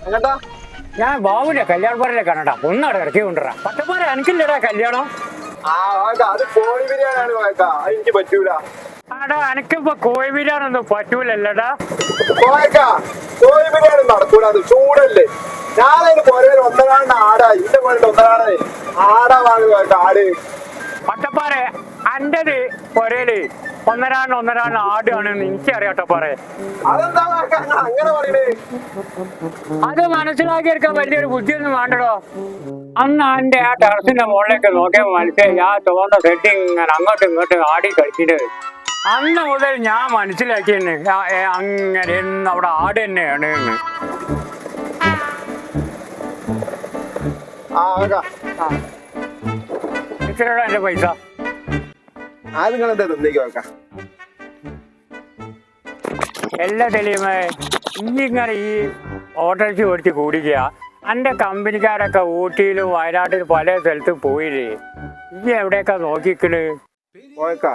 എങ്ങട്ടാ? ഞാൻ ബാബുവിന്റെ കല്യാണ പറയിലെ കണ്ടടാ ഒന്നാട് ഇറക്കി കൊണ്ടുവരാ പട്ടപ്പാറ എനിക്കില്ലടാ കല്യാണം. അത് കോഴി ബിരിയാണിയാണ് വായക്കാ, അത് എനിക്ക് പറ്റൂല. ആടാ എനിക്കിപ്പോ കോഴി ബിരിയാണി ഒന്നും പറ്റൂലല്ലടാ. കോഴി ബിരിയാണി നടക്കൂല, അത് ചൂടല്ലേ. ഞാനതിന് പോരെ ഒന്നരാണ്ട് ആടാ, ഇന്റെ പോയിട്ട് ഒന്നരാടേ ആടാ വാങ്ങി വായക്കാ ആട്. പട്ടപ്പാറ അൻ്റെത് പൊരയില് ഒന്നരാണ്ട് ആടാണെന്ന് എനിക്കറിയാട്ടോ പറ. അതെന്താ വായക്കാ അങ്ങനെ പറയണേ? അത് മനസ്സിലാക്കിയെടുക്കാൻ വലിയൊരു ബുദ്ധിയൊന്നും വേണ്ടടോ. അന്ന് എന്റെ ആ ടെറസിന്റെ മുകളിലേക്ക് നോക്കിയാൽ മനസ്സിലായി ആ തോന്ന സെറ്റ് ഇങ്ങനെ അങ്ങോട്ടും ഇങ്ങോട്ടും ആടി കളിച്ചിട്ട്. അന്ന് മുതൽ ഞാൻ മനസ്സിലാക്കിയെന്ന് അങ്ങനെ എന്ന് അവിടെ ആട് തന്നെയാണ് എന്ന്. എത്രയാടാ എന്റെ പൈസ? അത് നിങ്ങൾ എന്താ തന്നേക്ക് വായക്കാ? എല്ലാ തെളിയുമേ ഇങ്ങനെ ഈ ഓട്ടോറിക്ഷ ഓടിച്ച് കൂടിക്കുക. എൻ്റെ കമ്പനിക്കാരൊക്കെ ഊട്ടിയിലും വയനാട്ടിലും പല സ്ഥലത്തും പോയില്ലേ. ഈ എവിടെയൊക്കെ നോക്കിക്കണ് വായക്കാ?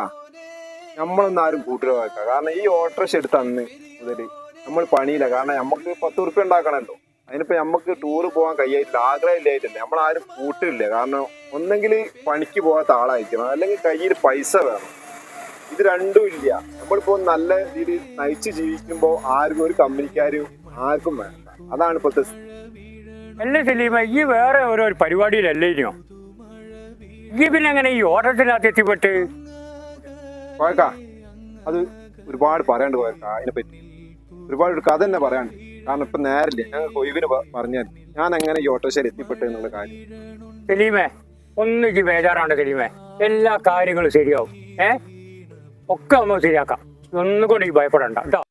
നമ്മളൊന്നും ആരും കൂട്ടില്ല വായക്കാ. കാരണം ഈ ഓട്ടോറിക്ഷ എടുത്ത് അന്ന് മുതല് നമ്മൾ പണിയില്ല. കാരണം നമുക്ക് 10 ഉറുപ്പ്യ ഉണ്ടാക്കണല്ലോ. അതിനിപ്പോ നമുക്ക് ടൂറ് പോകാൻ കഴിയായിട്ടില്ല, ആഗ്രഹം ഇല്ലായിട്ടില്ല. നമ്മളാരും കൂട്ടില്ല. കാരണം ഒന്നെങ്കിൽ പണിക്ക് പോകാത്ത ആളായിരിക്കണം, അല്ലെങ്കിൽ കയ്യിൽ പൈസ വേണം. ഇത് രണ്ടും ഇല്ല. നമ്മളിപ്പോ നല്ല രീതിയിൽ നയിച്ച് ജീവിക്കുമ്പോ ആർക്കും ഒരു കമ്പനിക്കാരും ആർക്കും വേണ്ട. അതാണ് ഇപ്പോഴത്തെ. അല്ലേ സലീമ, ഈ വേറെ ഓരോ പരിപാടിയിലല്ലേ ഇനിയോ? ഈ പിന്നെ എങ്ങനെ ഈ ഓട്ടത്തിനകത്ത് എത്തിപ്പെട്ട്? പോയക്കാ അത് ഒരുപാട് പറയാണ്ട് പോയക്കാ. അതിനെപ്പറ്റി ഒരുപാട് ഒരു കഥ തന്നെ പറയാണ്ട്. കാരണം ഇപ്പൊ നേരില്ല, ഞങ്ങൾക്ക് ഒഴിവിന് പറഞ്ഞാൽ ഞാൻ എങ്ങനെ ഈ ഓട്ടോറിക്ഷയിൽ എത്തിപ്പെട്ടു എന്നുള്ള കാര്യം. സലീമേ ഒന്നിച്ച് ബേജാറാണ് സലീമേ, എല്ലാ കാര്യങ്ങളും ശരിയാവും. ഒക്കെ നമുക്ക് ശരിയാക്കാം. ഒന്നുകൊണ്ട് ഈ ഭയപ്പെടണ്ട കേട്ടോ.